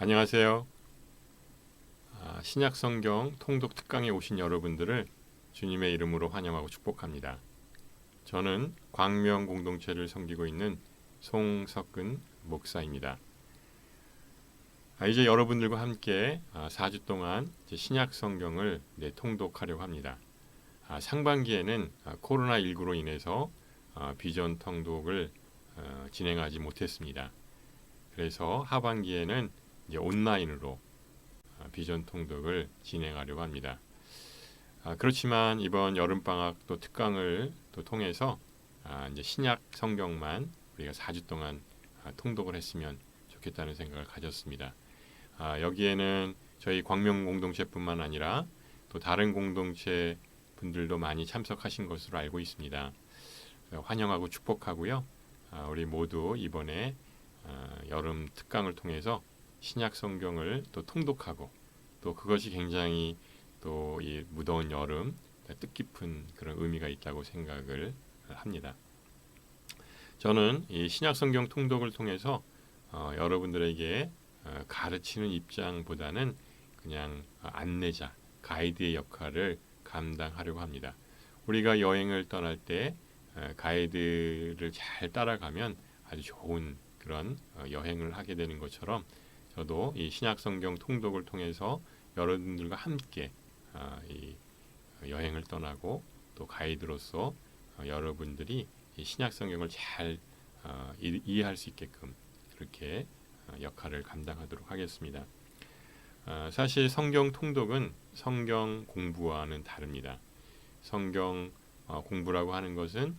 안녕하세요. 신약 성경 통독 특강에 오신 여러분들을 주님의 이름으로 환영하고 축복합니다. 저는 광명 공동체를 섬기고 있는 송석근 목사입니다. 이제 여러분들과 함께 4주 동안 신약 성경을 통독하려고 합니다. 상반기에는 코로나19로 인해서 비전 통독을 진행하지 못했습니다. 그래서 하반기에는 이제 온라인으로 비전 통독을 진행하려고 합니다. 그렇지만 이번 여름방학 또 특강을 또 통해서 이제 신약 성경만 우리가 4주 동안 통독을 했으면 좋겠다는 생각을 가졌습니다. 여기에는 저희 광명 공동체뿐만 아니라 또 다른 공동체 분들도 많이 참석하신 것으로 알고 있습니다. 환영하고 축복하고요. 우리 모두 이번에 여름 특강을 통해서 신약 성경을 또 통독하고 또 그것이 굉장히 또 이 무더운 여름 뜻깊은 그런 의미가 있다고 생각을 합니다. 저는 이 신약 성경 통독을 통해서 여러분들에게 가르치는 입장보다는 그냥 안내자, 가이드의 역할을 감당하려고 합니다. 우리가 여행을 떠날 때 가이드를 잘 따라가면 아주 좋은 그런 여행을 하게 되는 것처럼 저도 이 신약 성경 통독을 통해서 여러분들과 함께 이 여행을 떠나고 또 가이드로서 여러분들이 이 신약 성경을 잘 이해할 수 있게끔 그렇게 역할을 감당하도록 하겠습니다. 사실 성경 통독은 성경 공부와는 다릅니다. 성경 공부라고 하는 것은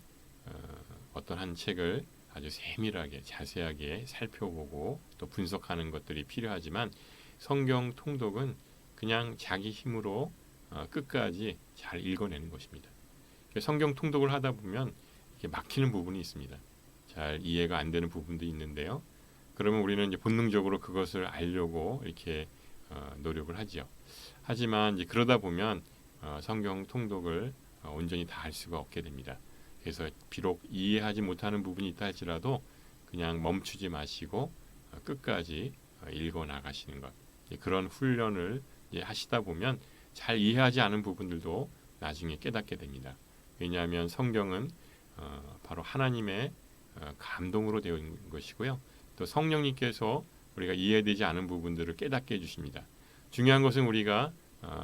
어떤 한 책을 아주 세밀하게 자세하게 살펴보고 또 분석하는 것들이 필요하지만 성경 통독은 그냥 자기 힘으로 끝까지 잘 읽어내는 것입니다. 성경 통독을 하다 보면 이렇게 막히는 부분이 있습니다. 잘 이해가 안 되는 부분도 있는데요. 그러면 우리는 이제 본능적으로 그것을 알려고 이렇게 노력을 하죠. 하지만 이제 그러다 보면 성경 통독을 온전히 다 할 수가 없게 됩니다. 그래서 비록 이해하지 못하는 부분이 있다 할지라도 그냥 멈추지 마시고 끝까지 읽어 나가시는 것. 그런 훈련을 하시다 보면 잘 이해하지 않은 부분들도 나중에 깨닫게 됩니다. 왜냐하면 성경은 바로 하나님의 감동으로 되어 있는 것이고요. 또 성령님께서 우리가 이해되지 않은 부분들을 깨닫게 해주십니다. 중요한 것은 우리가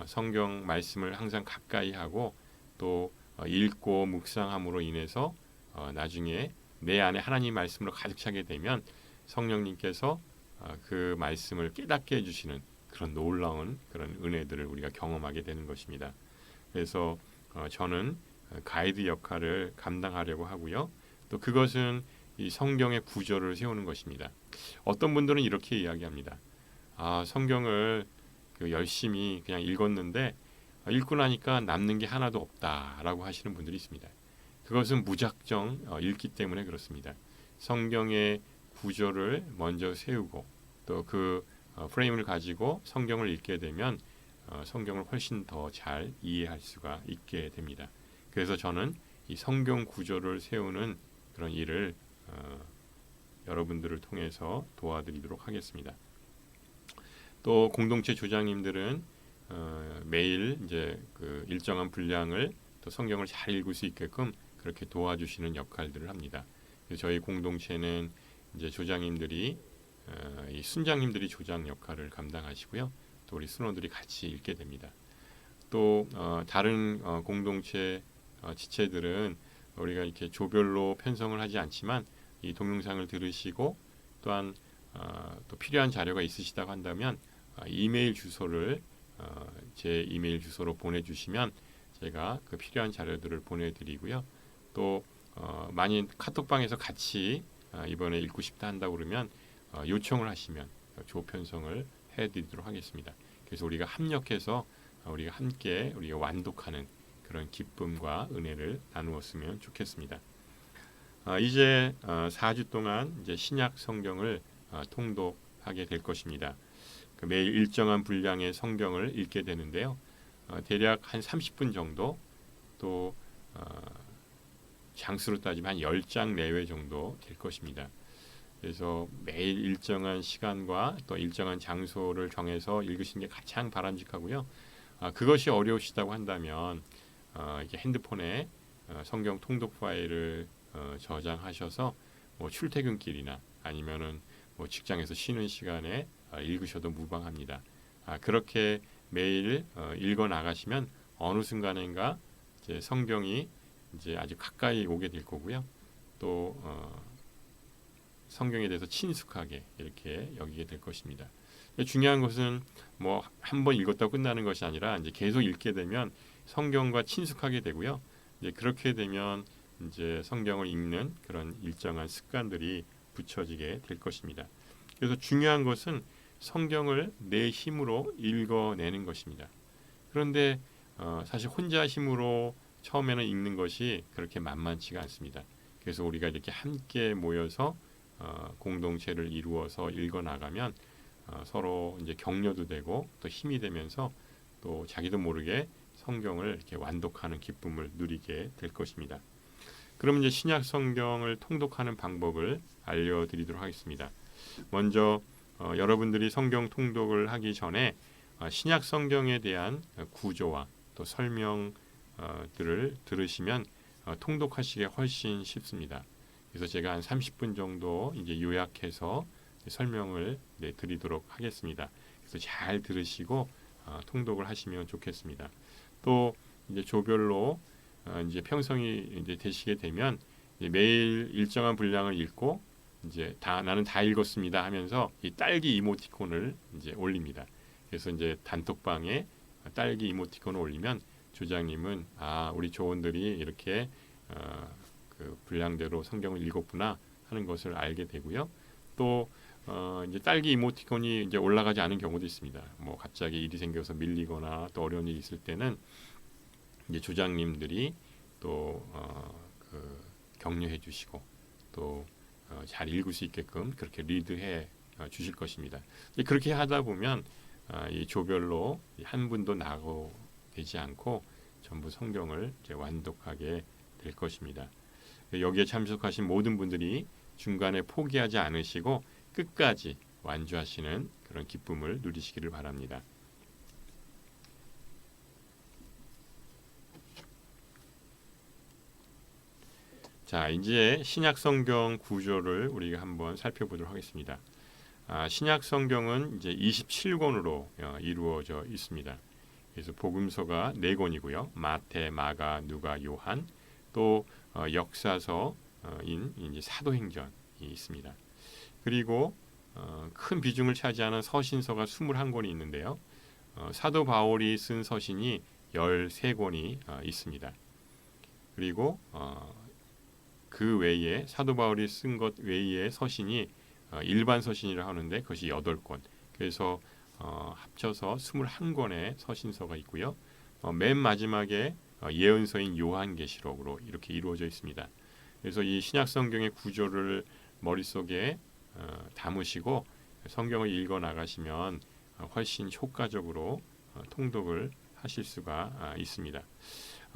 성경 말씀을 항상 가까이 하고 또 읽고 묵상함으로 인해서 나중에 내 안에 하나님 말씀으로 가득 차게 되면 성령님께서 그 말씀을 깨닫게 해주시는 그런 놀라운 그런 은혜들을 우리가 경험하게 되는 것입니다. 그래서 저는 가이드 역할을 감당하려고 하고요. 또 그것은 이 성경의 구조를 세우는 것입니다. 어떤 분들은 이렇게 이야기합니다. 성경을 열심히 그냥 읽었는데 읽고 나니까 남는 게 하나도 없다라고 하시는 분들이 있습니다. 그것은 무작정 읽기 때문에 그렇습니다. 성경의 구조를 먼저 세우고 또 그 프레임을 가지고 성경을 읽게 되면 성경을 훨씬 더 잘 이해할 수가 있게 됩니다. 그래서 저는 이 성경 구조를 세우는 그런 일을 여러분들을 통해서 도와드리도록 하겠습니다. 또 공동체 조장님들은 매일 이제 그 일정한 분량을 또 성경을 잘 읽을 수 있게끔 그렇게 도와주시는 역할들을 합니다. 그래서 저희 공동체는 이제 조장님들이 이 순장님들이 조장 역할을 감당하시고요. 또 우리 순원들이 같이 읽게 됩니다. 또 다른 공동체 지체들은 우리가 이렇게 조별로 편성을 하지 않지만 이 동영상을 들으시고 또한 또 필요한 자료가 있으시다고 한다면 이메일 주소를 제 이메일 주소로 보내주시면 제가 그 필요한 자료들을 보내드리고요. 또 만약 카톡방에서 같이 이번에 읽고 싶다 한다고 그러면 요청을 하시면 조편성을 해드리도록 하겠습니다. 그래서 우리가 합력해서 우리가 함께 우리가 완독하는 그런 기쁨과 은혜를 나누었으면 좋겠습니다. 이제 4주 동안 이제 신약 성경을 통독하게 될 것입니다. 매일 일정한 분량의 성경을 읽게 되는데요. 대략 한 30분 정도 또 장수로 따지면 한 10장 내외 정도 될 것입니다. 그래서 매일 일정한 시간과 또 일정한 장소를 정해서 읽으시는 게 가장 바람직하고요. 그것이 어려우시다고 한다면 이렇게 핸드폰에 성경 통독 파일을 저장하셔서 뭐 출퇴근길이나 아니면은 뭐 직장에서 쉬는 시간에 읽으셔도 무방합니다. 그렇게 매일 읽어 나가시면 어느 순간인가 이제 성경이 이제 아주 가까이 오게 될 거고요. 또 성경에 대해서 친숙하게 이렇게 여기게 될 것입니다. 중요한 것은 뭐 한 번 읽었다고 끝나는 것이 아니라 이제 계속 읽게 되면 성경과 친숙하게 되고요. 이제 그렇게 되면 이제 성경을 읽는 그런 일정한 습관들이 붙여지게 될 것입니다. 그래서 중요한 것은 성경을 내 힘으로 읽어내는 것입니다. 그런데 사실 혼자 힘으로 처음에는 읽는 것이 그렇게 만만치가 않습니다. 그래서 우리가 이렇게 함께 모여서 공동체를 이루어서 읽어 나가면 서로 이제 격려도 되고 또 힘이 되면서 또 자기도 모르게 성경을 이렇게 완독하는 기쁨을 누리게 될 것입니다. 그럼 이제 신약 성경을 통독하는 방법을 알려드리도록 하겠습니다. 먼저 여러분들이 성경 통독을 하기 전에 신약 성경에 대한 구조와 또 설명들을 들으시면 통독하시기 훨씬 쉽습니다. 그래서 제가 한 30분 정도 이제 요약해서 설명을 드리도록 하겠습니다. 그래서 잘 들으시고 통독을 하시면 좋겠습니다. 또 이제 조별로 이제 편성이 이제 되시게 되면 이제 매일 일정한 분량을 읽고 이제 나는 다 읽었습니다 하면서 이 딸기 이모티콘을 이제 올립니다. 그래서 이제 단톡방에 딸기 이모티콘을 올리면 조장님은 우리 조원들이 이렇게 그 분량대로 성경을 읽었구나 하는 것을 알게 되고요. 또 이제 딸기 이모티콘이 이제 올라가지 않은 경우도 있습니다. 뭐 갑자기 일이 생겨서 밀리거나 또 어려운 일이 있을 때는 이제 조장님들이 또 그 격려해 주시고 또 잘 읽을 수 있게끔 그렇게 리드해 주실 것입니다. 그렇게 하다 보면 이 조별로 한 분도 나고 되지 않고 전부 성경을 이제 완독하게 될 것입니다. 여기에 참석하신 모든 분들이 중간에 포기하지 않으시고 끝까지 완주하시는 그런 기쁨을 누리시기를 바랍니다. 자, 이제 신약 성경 구조를 우리가 한번 살펴보도록 하겠습니다. 신약 성경은 이제 27권으로 이루어져 있습니다. 그래서 복음서가 4권이고요. 마태, 마가, 누가, 요한, 또 역사서인 이제 사도행전이 있습니다. 그리고 큰 비중을 차지하는 서신서가 21권이 있는데요. 사도 바울이 쓴 서신이 13권이 있습니다. 그리고 그 외에 사도 바울이 쓴 것 외의 서신이 일반 서신이라 하는데 그것이 8권. 그래서 합쳐서 21권의 서신서가 있고요. 맨 마지막에 예언서인 요한계시록으로 이렇게 이루어져 있습니다. 그래서 이 신약 성경의 구조를 머릿속에 담으시고 성경을 읽어 나가시면 훨씬 효과적으로 통독을 하실 수가 있습니다.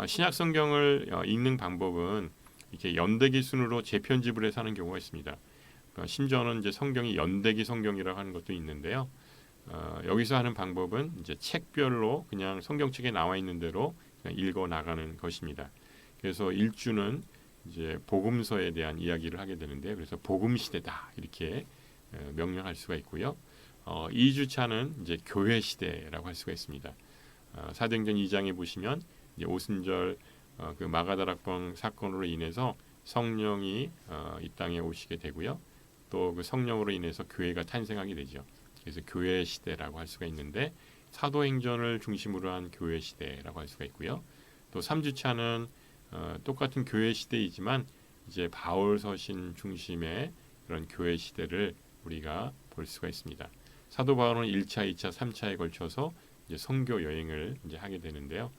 신약 성경을 읽는 방법은 이렇게 연대기 순으로 재편집을 해서 하는 경우가 있습니다. 심지어는 이제 성경이 연대기 성경이라고 하는 것도 있는데요. 여기서 하는 방법은 이제 책별로 그냥 성경책에 나와 있는 대로 그냥 읽어 나가는 것입니다. 그래서 1주는 이제 복음서에 대한 이야기를 하게 되는데, 그래서 복음 시대다 이렇게 명명할 수가 있고요. 2주차는 이제 교회 시대라고 할 수가 있습니다. 사도행전 2장에 보시면 이제 오순절 그 마가다락방 사건으로 인해서 성령이 이 땅에 오시게 되고요. 또 그 성령으로 인해서 교회가 탄생하게 되죠. 그래서 교회 시대라고 할 수가 있는데 사도행전을 중심으로 한 교회 시대라고 할 수가 있고요. 또 3주차는 똑같은 교회 시대이지만 이제 바울 서신 중심의 그런 교회 시대를 우리가 볼 수가 있습니다. 사도 바울은 1차, 2차, 3차에 걸쳐서 이제 선교 여행을 이제 하게 되는데요.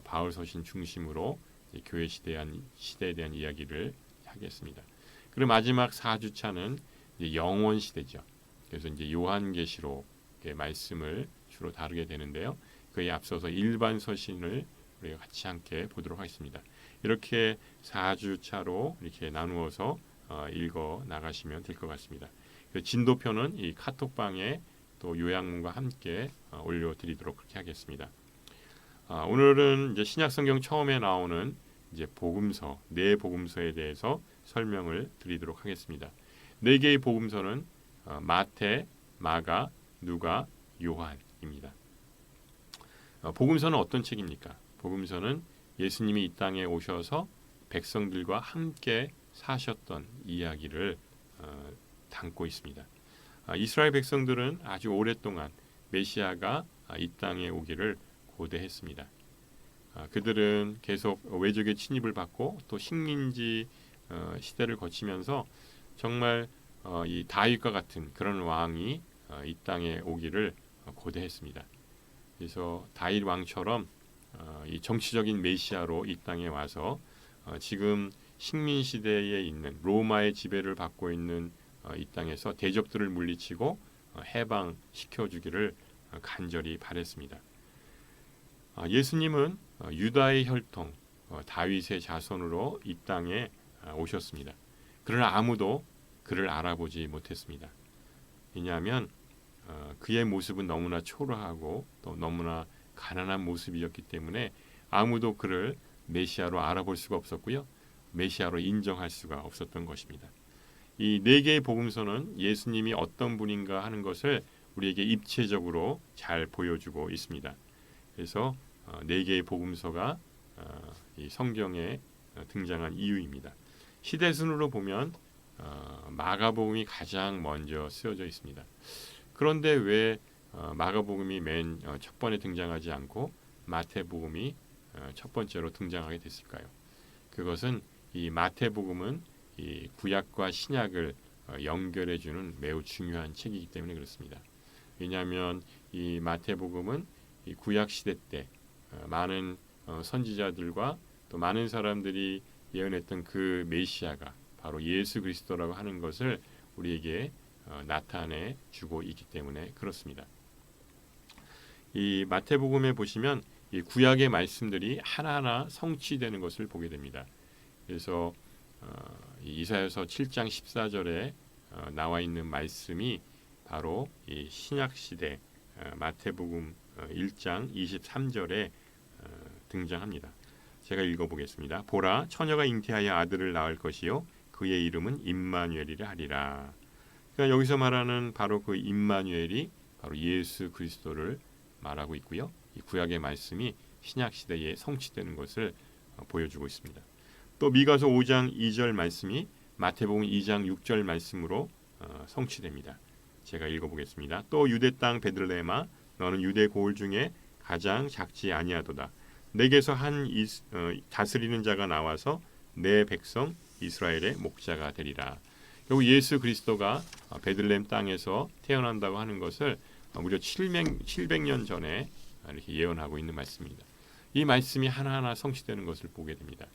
바울 서신 중심으로 이제 교회 시대에 대한 이야기를 하겠습니다. 그리고 마지막 4주차는 이제 영원 시대죠. 그래서 이제 요한계시록의 말씀을 주로 다루게 되는데요. 그에 앞서서 일반 서신을 우리가 같이 함께 보도록 하겠습니다. 이렇게 4주차로 이렇게 나누어서 읽어 나가시면 될 것 같습니다. 진도표는 이 카톡방에 또 요약문과 함께 올려드리도록 그렇게 하겠습니다. 오늘은 이제 신약성경 처음에 나오는 이제 복음서, 네 복음서에 대해서 설명을 드리도록 하겠습니다. 네 개의 복음서는 마태, 마가, 누가, 요한입니다. 복음서는 어떤 책입니까? 복음서는 예수님이 이 땅에 오셔서 백성들과 함께 사셨던 이야기를 담고 있습니다. 이스라엘 백성들은 아주 오랫동안 메시아가 이 땅에 오기를 고대했습니다. 그들은 계속 외적의 침입을 받고 또 식민지 시대를 거치면서 정말 이 다윗과 같은 그런 왕이 이 땅에 오기를 고대했습니다. 그래서 다윗 왕처럼 이 정치적인 메시아로 이 땅에 와서 지금 식민 시대에 있는 로마의 지배를 받고 있는 이 땅에서 대적들을 물리치고 해방시켜 주기를 간절히 바랬습니다. 예수님은 유다의 혈통 다윗의 자손으로 이 땅에 오셨습니다. 그러나 아무도 그를 알아보지 못했습니다. 왜냐하면 그의 모습은 너무나 초라하고 또 너무나 가난한 모습이었기 때문에 아무도 그를 메시아로 알아볼 수가 없었고요. 메시아로 인정할 수가 없었던 것입니다. 이 네 개의 복음서는 예수님이 어떤 분인가 하는 것을 우리에게 입체적으로 잘 보여주고 있습니다. 그래서 네 개의 복음서가 이 성경에 등장한 이유입니다. 시대순으로 보면 마가복음이 가장 먼저 쓰여져 있습니다. 그런데 왜 마가복음이 맨 첫 번에 등장하지 않고 마태복음이 첫 번째로 등장하게 됐을까요? 그것은 이 마태복음은 이 구약과 신약을 연결해주는 매우 중요한 책이기 때문에 그렇습니다. 왜냐하면 이 마태복음은 이 구약 시대 때 많은 선지자들과 또 많은 사람들이 예언했던 그 메시아가 바로 예수 그리스도라고 하는 것을 우리에게 나타내 주고 있기 때문에 그렇습니다. 이 마태복음에 보시면 이 구약의 말씀들이 하나하나 성취되는 것을 보게 됩니다. 그래서 이사야서 7장 14절에 나와 있는 말씀이 바로 이 신약 시대 마태복음 1장 23절에 등장합니다. 제가 읽어보겠습니다. 보라, 처녀가 잉태하여 아들을 낳을 것이요 그의 이름은 임마누엘이라 하리라. 그러니까 여기서 말하는 바로 그 임마누엘이 바로 예수 그리스도를 말하고 있고요. 이 구약의 말씀이 신약 시대에 성취되는 것을 보여주고 있습니다. 또 미가서 5장 2절 말씀이 마태복음 2장 6절 말씀으로 성취됩니다. 제가 읽어보겠습니다. 또 유대 땅 베들레헴아 너는 유대 고을 중에 가장 작지 아니하도다. 내게서 한 다스리는 자가 나와서 내 백성 이스라엘의 목자가 되리라. 결국 예수 그리스도가 베들레헴 땅에서 태어난다고 하는 것을 무려 700년 전에 이렇게 예언하고 있는 말씀입니다. 이 말씀이 하나하나 성취되는 것을 보게 됩니다.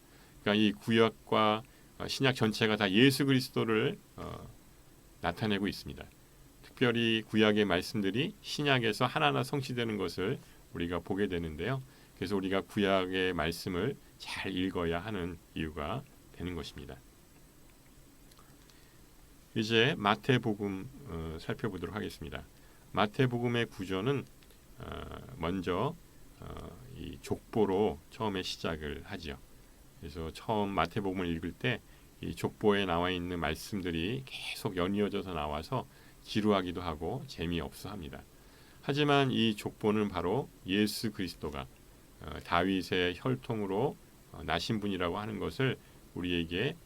그러니까 이 구약과 신약 전체가 다 예수 그리스도를 나타내고 있습니다. 특별히 구약의 말씀들이 신약에서 하나하나 성취되는 것을 우리가 보게 되는데요. 그래서 우리가 구약의 말씀을 잘 읽어야 하는 이유가 되는 것입니다. 이제 마태복음 살펴보도록 하겠습니다. 마태복음의 구조는 먼저 이 족보로 처음에 시작을 하죠. 그래서 처음 마태복음을 읽을 때 이 족보에 나와 있는 말씀들이 계속 연이어져서 나와서 지루하기도 하고 재미없어 합니다. 하지만 이 족보는 바로 예수 그리스도가 다윗의 혈통으로 나신 분이라고 하는 것을 우리에게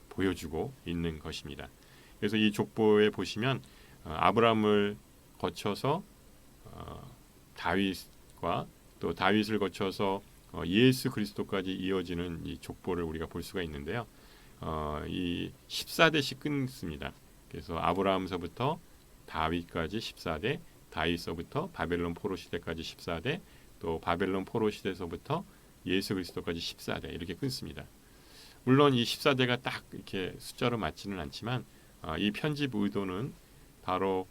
보여주고 있는 것입니다. 그래서 이 족보에 보시면 아브라함을 거쳐서 다윗과 또 다윗을 거쳐서 예수 그리스도까지 이어지는 이 족보를 우리가 볼 수가 있는데요. 이 14대씩 끊습니다. 그래서 아브라함서부터 다윗까지 14대, 다윗서부터 바벨론 포로 시대까지 14대, 또 바벨론 포로 시대서부터 예수 그리스도까지 14대 이렇게 끊습니다. 물론 이 14대가 딱 이렇게 숫자로 맞지는 않지만 이 편집 의도는 바로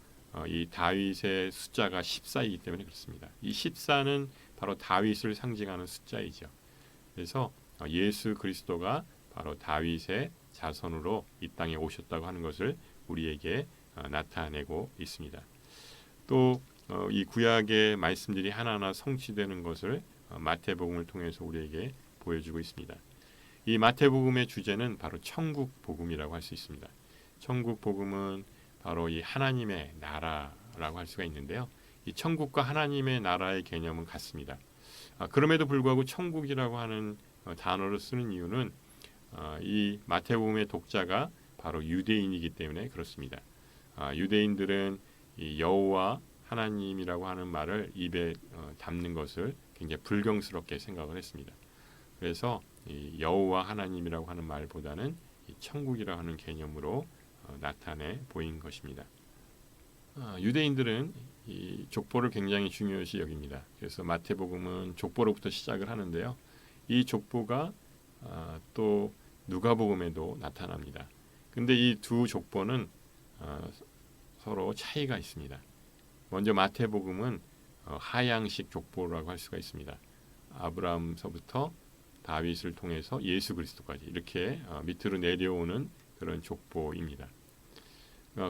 이 다윗의 숫자가 14이기 때문에 그렇습니다. 이 14는 바로 다윗을 상징하는 숫자이죠. 그래서 예수 그리스도가 바로 다윗의 자손으로 이 땅에 오셨다고 하는 것을 우리에게 나타내고 있습니다. 또 이 구약의 말씀들이 하나하나 성취되는 것을 마태복음을 통해서 우리에게 보여주고 있습니다. 이 마태복음의 주제는 바로 천국 복음이라고 할 수 있습니다. 천국 복음은 바로 이 하나님의 나라라고 할 수가 있는데요. 이 천국과 하나님의 나라의 개념은 같습니다. 그럼에도 불구하고 천국이라고 하는 단어를 쓰는 이유는 이 마태복음의 독자가 바로 유대인이기 때문에 그렇습니다. 유대인들은 이 여호와 하나님이라고 하는 말을 입에 담는 것을 굉장히 불경스럽게 생각을 했습니다. 그래서 이 여호와 하나님이라고 하는 말보다는 이 천국이라고 하는 개념으로 나타내 보인 것입니다. 유대인들은 이 족보를 굉장히 중요시 여깁니다. 그래서 마태복음은 족보로부터 시작을 하는데요. 이 족보가 또 누가복음에도 나타납니다. 근데 이 두 족보는 서로 차이가 있습니다. 먼저 마태복음은 하향식 족보라고 할 수가 있습니다. 아브라함서부터 다윗을 통해서 예수 그리스도까지 이렇게 밑으로 내려오는 그런 족보입니다.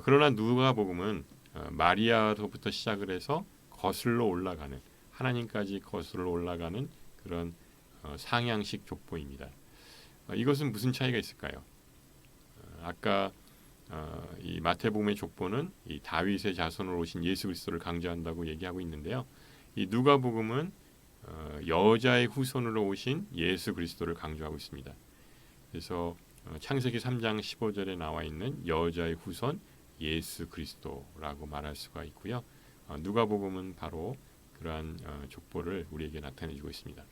그러나 누가복음은 마리아로부터 시작을 해서 거슬러 올라가는 하나님까지 거슬러 올라가는 그런 상향식 족보입니다. 이것은 무슨 차이가 있을까요? 아까 이 마태복음의 족보는 이 다윗의 자손으로 오신 예수 그리스도를 강조한다고 얘기하고 있는데요. 이 누가복음은 여자의 후손으로 오신 예수 그리스도를 강조하고 있습니다. 그래서 창세기 3장 15절에 나와 있는 여자의 후손 예수 그리스도라고 말할 수가 있고요. 누가복음은 바로 그러한 족보를 우리에게 나타내주고 있습니다.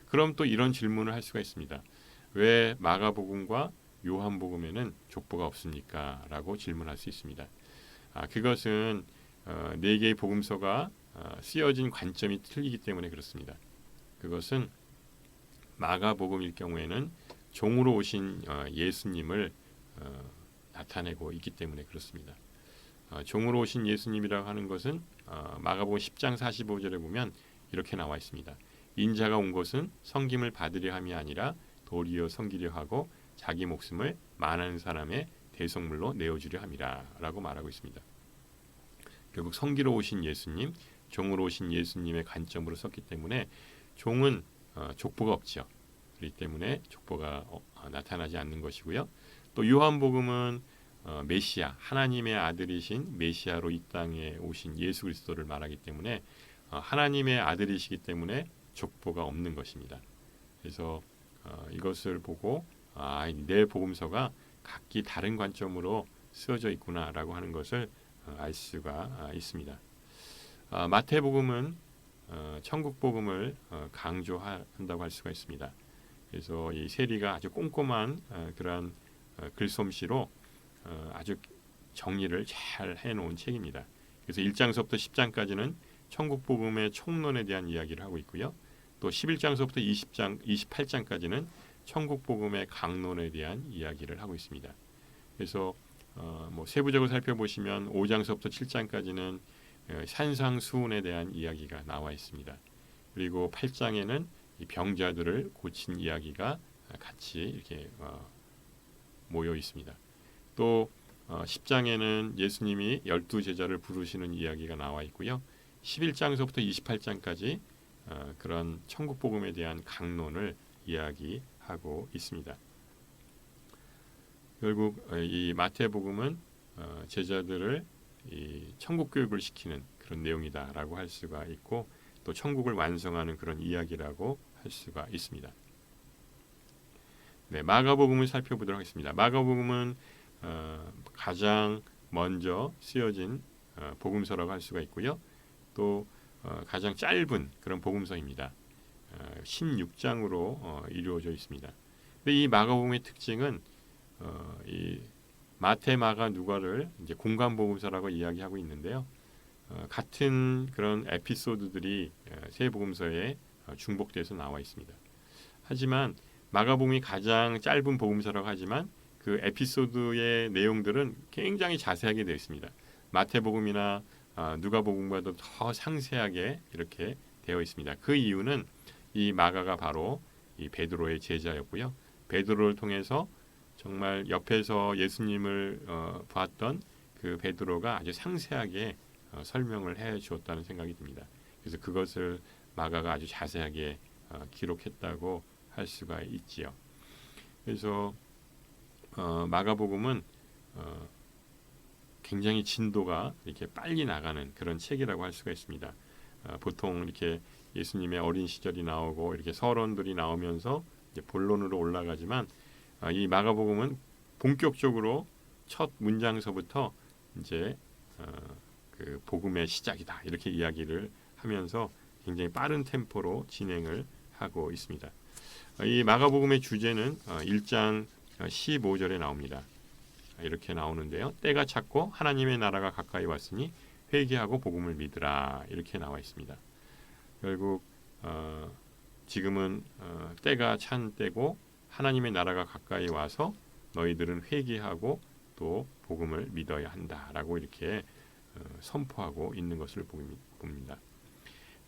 그럼 또 이런 질문을 할 수가 있습니다. 왜 마가복음과 요한복음에는 족보가 없습니까? 라고 질문할 수 있습니다. 그것은 네 개의 복음서가 쓰여진 관점이 틀리기 때문에 그렇습니다. 그것은 마가복음일 경우에는 종으로 오신 예수님을 나타내고 있기 때문에 그렇습니다. 종으로 오신 예수님이라고 하는 것은 마가복음 10장 45절에 보면 이렇게 나와 있습니다. 인자가 온 것은 섬김을 받으려 함이 아니라 도리어 섬기려 하고 자기 목숨을 많은 사람의 대속물로 내어주려 함이라 라고 말하고 있습니다. 결국 섬기러 오신 예수님, 종으로 오신 예수님의 관점으로 썼기 때문에 종은 족보가 없죠. 그렇기 때문에 족보가 나타나지 않는 것이고요. 또 요한복음은 메시아, 하나님의 아들이신 메시아로 이 땅에 오신 예수 그리스도를 말하기 때문에 하나님의 아들이시기 때문에 족보가 없는 것입니다. 그래서 이것을 보고 내 복음서가 각기 다른 관점으로 쓰여져 있구나라고 하는 것을 알 수가 있습니다. 마태복음은 천국 복음을 강조한다고 할 수가 있습니다. 그래서 이 세리가 아주 꼼꼼한 그러한 글솜씨로 아주 정리를 잘 해놓은 책입니다. 그래서 1장서부터 10장까지는 천국 복음의 총론에 대한 이야기를 하고 있고요. 또 11장서부터 28장까지는 천국 복음의 강론에 대한 이야기를 하고 있습니다. 그래서 세부적으로 살펴보시면 5장서부터 7장까지는 산상수훈에 대한 이야기가 나와 있습니다. 그리고 8장에는 이 병자들을 고친 이야기가 같이 이렇게 모여 있습니다. 또 10장에는 예수님이 12제자를 부르시는 이야기가 나와 있고요. 11장서부터 28장까지 그런 천국 복음에 대한 강론을 이야기하고 있습니다. 결국 이 마태복음은 제자들을 이 천국 교육을 시키는 그런 내용이다라고 할 수가 있고 또 천국을 완성하는 그런 이야기라고 할 수가 있습니다. 네, 마가복음을 살펴보도록 하겠습니다. 마가복음은 가장 먼저 쓰여진 복음서라고 할 수가 있고요. 또 가장 짧은 그런 복음서입니다. 16장으로 이루어져 있습니다. 근데 이 마가복음의 특징은 이 마태, 마가, 누가를 이제 공간 복음서라고 이야기하고 있는데요. 같은 그런 에피소드들이 세 복음서에 중복돼서 나와 있습니다. 하지만 마가복음이 가장 짧은 복음서라고 하지만 그 에피소드의 내용들은 굉장히 자세하게 되어 있습니다. 마태복음이나 누가복음과도 더 상세하게 이렇게 되어 있습니다. 그 이유는 이 마가가 바로 이 베드로의 제자였고요. 베드로를 통해서 정말 옆에서 예수님을 봤던 그 베드로가 아주 상세하게 설명을 해 주었다는 생각이 듭니다. 그래서 그것을 마가가 아주 자세하게 기록했다고 할 수가 있지요. 그래서 마가복음은 굉장히 진도가 이렇게 빨리 나가는 그런 책이라고 할 수가 있습니다. 보통 이렇게 예수님의 어린 시절이 나오고 이렇게 서론들이 나오면서 이제 본론으로 올라가지만 이 마가복음은 본격적으로 첫 문장서부터 이제 그 복음의 시작이다 이렇게 이야기를 하면서 굉장히 빠른 템포로 진행을 하고 있습니다. 이 마가복음의 주제는 1장 15절에 나옵니다. 이렇게 나오는데요. 때가 찼고 하나님의 나라가 가까이 왔으니 회개하고 복음을 믿으라 이렇게 나와 있습니다. 결국 지금은 때가 찬 때고 하나님의 나라가 가까이 와서 너희들은 회개하고 또 복음을 믿어야 한다라고 이렇게 선포하고 있는 것을 봅니다.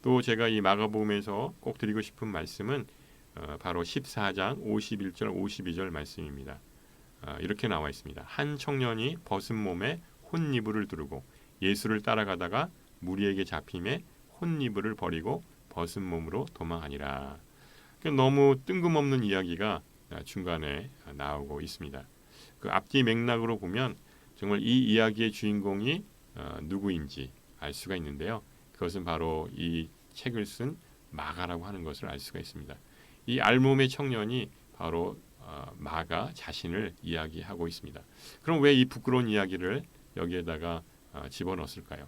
또 제가 이 마가복음에서 꼭 드리고 싶은 말씀은 바로 14장 51절 52절 말씀입니다. 이렇게 나와 있습니다. 한 청년이 벗은 몸에 혼니부를 두르고 예수를 따라가다가 무리에게 잡힘에 혼니부를 버리고 벗은 몸으로 도망하니라. 너무 뜬금없는 이야기가 중간에 나오고 있습니다. 그 앞뒤 맥락으로 보면 정말 이 이야기의 주인공이 누구인지 알 수가 있는데요. 그것은 바로 이 책을 쓴 마가라고 하는 것을 알 수가 있습니다. 이 알몸의 청년이 바로 마가 자신을 이야기하고 있습니다. 그럼 왜 이 부끄러운 이야기를 여기에다가 집어넣었을까요?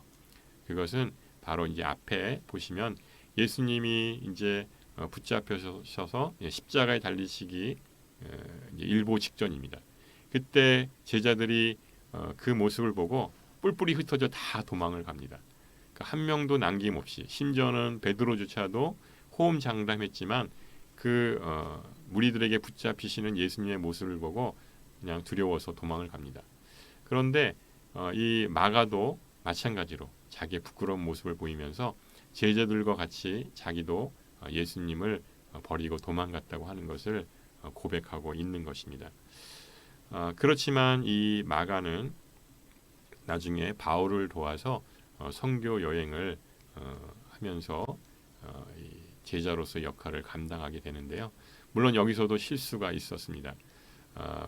그것은 바로 이제 앞에 보시면 예수님이 이제 붙잡혀서 십자가에 달리시기 일보 직전입니다. 그때 제자들이 그 모습을 보고 뿔뿔이 흩어져 다 도망을 갑니다. 한 명도 남김없이 심지어는 베드로조차도 호언장담했지만 그 무리들에게 붙잡히시는 예수님의 모습을 보고 그냥 두려워서 도망을 갑니다. 그런데 이 마가도 마찬가지로 자기의 부끄러운 모습을 보이면서 제자들과 같이 자기도 예수님을 버리고 도망갔다고 하는 것을 고백하고 있는 것입니다. 그렇지만 이 마가는 나중에 바울을 도와서 선교 여행을 하면서 제자로서 역할을 감당하게 되는데요. 물론 여기서도 실수가 있었습니다.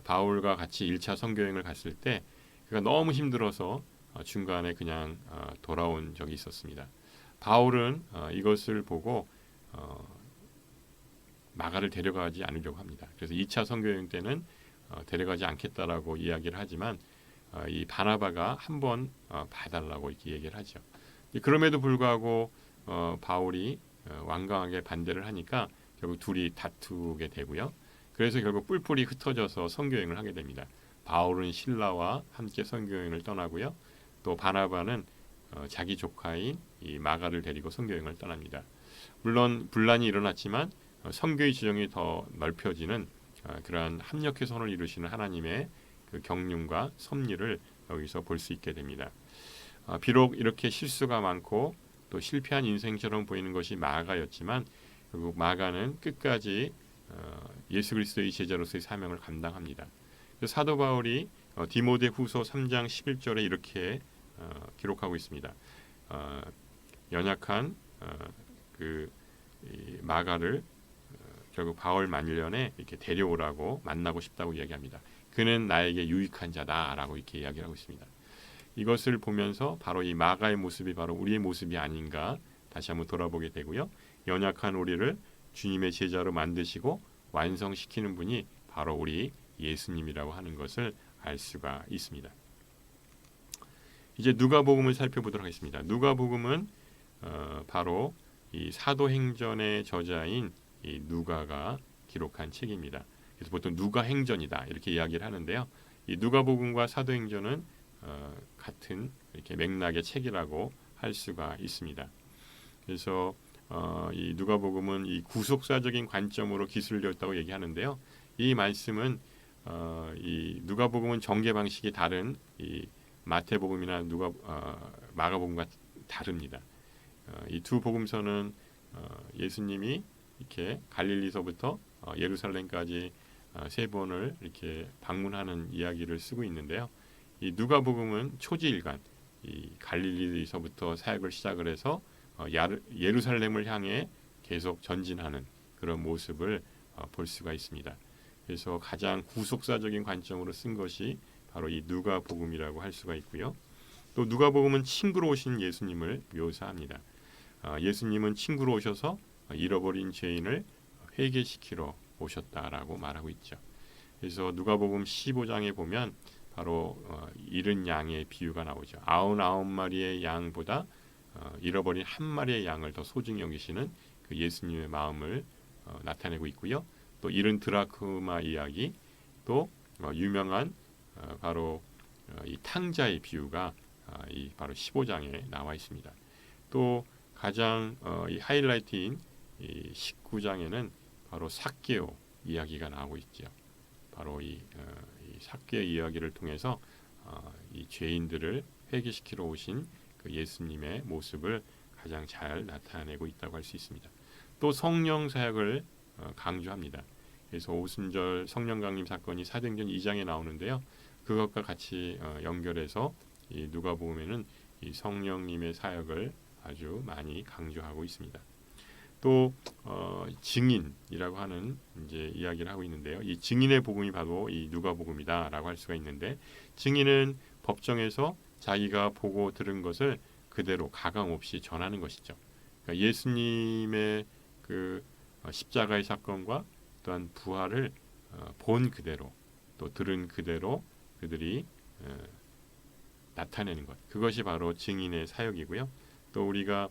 바울과 같이 1차 선교여행을 갔을 때 그가 너무 힘들어서 중간에 그냥 돌아온 적이 있었습니다. 바울은 이것을 보고 마가를 데려가지 않으려고 합니다. 그래서 2차 선교여행 때는 데려가지 않겠다라고 이야기를 하지만 이 바나바가 한번 봐달라고 이렇게 얘기를 하죠. 그럼에도 불구하고 바울이 완강하게 반대를 하니까 결국 둘이 다투게 되고요. 그래서 결국 뿔뿔이 흩어져서 선교여행을 하게 됩니다. 바울은 신라와 함께 선교여행을 떠나고요. 또 바나바는 자기 조카인 이 마가를 데리고 선교여행을 떠납니다. 물론 분란이 일어났지만 선교의 지형이 더 넓혀지는 그러한 합력의 선을 이루시는 하나님의 그 경륜과 섭리를 여기서 볼 수 있게 됩니다. 비록 이렇게 실수가 많고 또 실패한 인생처럼 보이는 것이 마가였지만 결국 마가는 끝까지 예수 그리스도의 제자로서의 사명을 감당합니다. 사도 바울이 디모데후서 3장 11절에 이렇게 기록하고 있습니다. 연약한 그 마가를 결국 바울 만년에 이렇게 데려오라고 만나고 싶다고 이야기합니다. 그는 나에게 유익한 자다라고 이렇게 이야기를 하고 있습니다. 이것을 보면서 바로 이 마가의 모습이 바로 우리의 모습이 아닌가 다시 한번 돌아보게 되고요. 연약한 우리를 주님의 제자로 만드시고 완성시키는 분이 바로 우리 예수님이라고 하는 것을 알 수가 있습니다. 이제 누가복음을 살펴보도록 하겠습니다. 누가복음은 바로 이 사도행전의 저자인 이 누가가 기록한 책입니다. 그래서 보통 누가행전이다 이렇게 이야기를 하는데요. 이 누가복음과 사도행전은 같은 이렇게 맥락의 책이라고 할 수가 있습니다. 그래서 이 누가복음은 이 구속사적인 관점으로 기술되었다고 얘기하는데요. 이 말씀은 이 누가복음은 전개 방식이 다른 이 마태복음이나 마가복음과 다릅니다. 이 두 복음서는 예수님이 이렇게 갈릴리서부터 예루살렘까지 세 번을 이렇게 방문하는 이야기를 쓰고 있는데요. 이 누가복음은 초지일간 이 갈릴리에서부터 사역을 시작을 해서 예루살렘을 향해 계속 전진하는 그런 모습을 볼 수가 있습니다. 그래서 가장 구속사적인 관점으로 쓴 것이 바로 이 누가복음이라고 할 수가 있고요. 또 누가복음은 친구로 오신 예수님을 묘사합니다. 예수님은 친구로 오셔서 잃어버린 죄인을 회개시키러 오셨다라고 말하고 있죠. 그래서 누가복음 15장에 보면 바로 잃은 양의 비유가 나오죠. 99마리의 양보다 잃어버린 한 마리의 양을 더 소중히 여기시는 그 예수님의 마음을 나타내고 있고요. 또 잃은 드라크마 이야기, 또 유명한 바로 이 탕자의 비유가 이 바로 15장에 나와 있습니다. 또 가장 이 하이라이트인 이 19장에는 바로 삭개오 이야기가 나오고 있죠. 바로 이 삭개오 이야기를 통해서 이 죄인들을 회개시키러 오신 그 예수님의 모습을 가장 잘 나타내고 있다고 할 수 있습니다. 또 성령 사역을 강조합니다. 그래서 오순절 성령 강림 사건이 사도행전 2장에 나오는데요. 그것과 같이 연결해서 이 누가복음에는 이 성령님의 사역을 아주 많이 강조하고 있습니다. 또 증인이라고 하는 이제 이야기를 하고 있는데요. 이 증인의 복음이 바로 이 누가복음이다라고 할 수가 있는데, 증인은 법정에서 자기가 보고 들은 것을 그대로 가감 없이 전하는 것이죠. 그러니까 예수님의 그 십자가의 사건과 또한 부활을 본 그대로 또 들은 그대로 그들이 나타내는 것, 그것이 바로 증인의 사역이고요. 또 우리가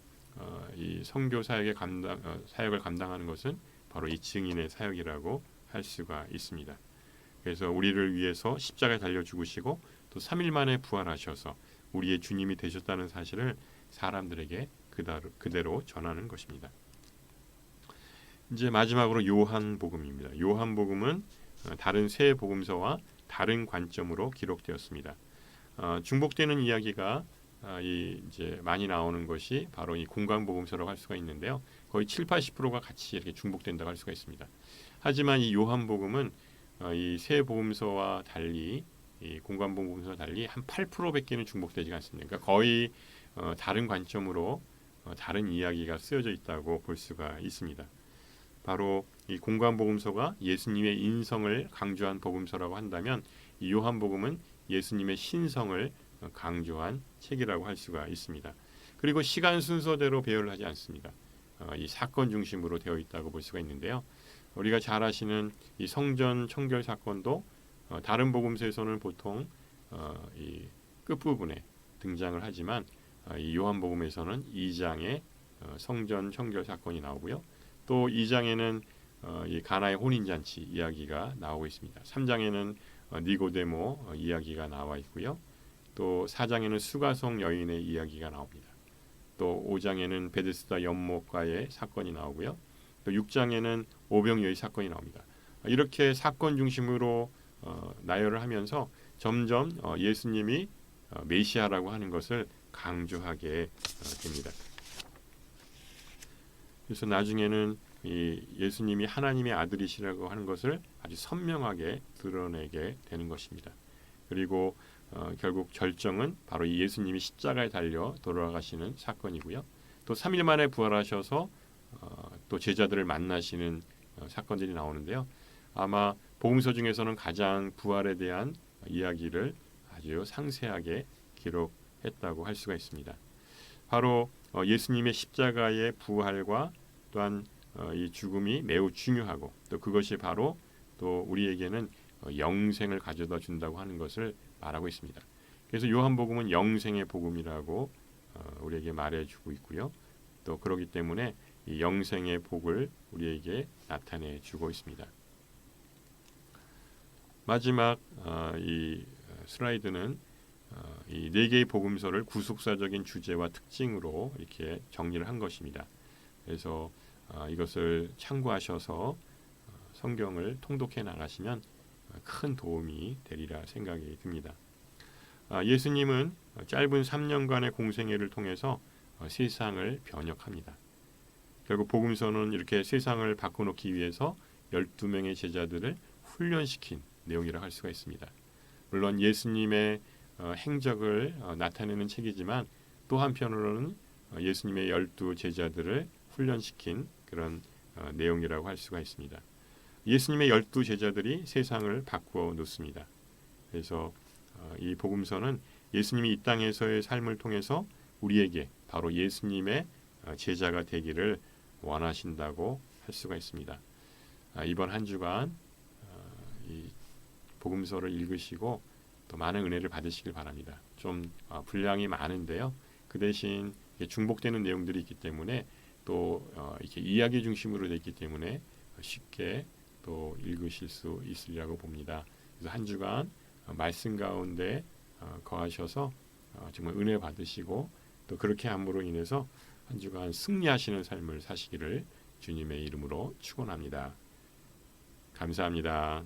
이 선교 사역을 감당하는 것은 바로 이 증인의 사역이라고 할 수가 있습니다. 그래서 우리를 위해서 십자가에 달려 죽으시고 또 3일 만에 부활하셔서 우리의 주님이 되셨다는 사실을 사람들에게 그대로 전하는 것입니다. 이제 마지막으로 요한복음입니다. 요한복음은 다른 세 복음서와 다른 관점으로 기록되었습니다. 중복되는 이야기가 이제 많이 나오는 것이 바로 이 공관복음서라고 할 수가 있는데요. 거의 7-80%가 같이 이렇게 중복된다고 할 수가 있습니다. 하지만 이 요한복음은 이 세 복음서와 달리 이 공관복음서와 달리 한 8%밖에는 중복되지 않습니다. 그러니까 거의 다른 관점으로 다른 이야기가 쓰여져 있다고 볼 수가 있습니다. 바로 이 공관복음서가 예수님의 인성을 강조한 복음서라고 한다면 이 요한복음은 예수님의 신성을 강조한 책이라고 할 수가 있습니다. 그리고 시간 순서대로 배열을 하지 않습니다. 이 사건 중심으로 되어 있다고 볼 수가 있는데요. 우리가 잘 아시는 이 성전 청결 사건도 다른 복음서에서는 보통 이 끝부분에 등장을 하지만 이 요한복음에서는 2장에 성전 청결 사건이 나오고요. 또 2장에는 이 가나의 혼인잔치 이야기가 나오고 있습니다. 3장에는 니고데모 이야기가 나와 있고요. 또 4장에는 수가성 여인의 이야기가 나옵니다. 또 5장에는 베데스다 연못가의 사건이 나오고요. 또 6장에는 오병이어의 사건이 나옵니다. 이렇게 사건 중심으로 나열을 하면서 점점 예수님이 메시아라고 하는 것을 강조하게 됩니다. 그래서 나중에는 이 예수님이 하나님의 아들이시라고 하는 것을 아주 선명하게 드러내게 되는 것입니다. 그리고 결국 절정은 바로 이 예수님이 십자가에 달려 돌아가시는 사건이고요. 또 3일 만에 부활하셔서 또 제자들을 만나시는 사건들이 나오는데요. 아마 복음서 중에서는 가장 부활에 대한 이야기를 아주 상세하게 기록했다고 할 수가 있습니다. 바로 예수님의 십자가의 부활과 또한 이 죽음이 매우 중요하고 또 그것이 바로 또 우리에게는 영생을 가져다 준다고 하는 것을 말하고 있습니다. 그래서 요한복음은 영생의 복음이라고 우리에게 말해주고 있고요. 또 그렇기 때문에 이 영생의 복을 우리에게 나타내주고 있습니다. 마지막 이 슬라이드는 이 네 개의 복음서를 구속사적인 주제와 특징으로 이렇게 정리를 한 것입니다. 그래서 이것을 참고하셔서 성경을 통독해 나가시면 큰 도움이 되리라 생각이 듭니다. 예수님은 짧은 3년간의 공생애를 통해서 세상을 변혁합니다. 결국 복음서는 이렇게 세상을 바꿔놓기 위해서 12명의 제자들을 훈련시킨 내용이라고 할 수가 있습니다. 물론 예수님의 행적을 나타내는 책이지만 또 한편으로는 예수님의 12 제자들을 훈련시킨 그런 내용이라고 할 수가 있습니다. 예수님의 12 제자들이 세상을 바꾸어 놓습니다. 그래서 이 복음서는 예수님이 이 땅에서의 삶을 통해서 우리에게 바로 예수님의 제자가 되기를 원하신다고 할 수가 있습니다. 이번 한 주간 이 복음서를 읽으시고 또 많은 은혜를 받으시길 바랍니다. 좀 분량이 많은데요. 그 대신 중복되는 내용들이 있기 때문에 또 이렇게 이야기 중심으로 되어 있기 때문에 쉽게 또 읽으실 수 있으리라고 봅니다. 그래서 한 주간 말씀 가운데 거하셔서 정말 은혜 받으시고 또 그렇게 함으로 인해서 한 주간 승리하시는 삶을 사시기를 주님의 이름으로 축원합니다. 감사합니다.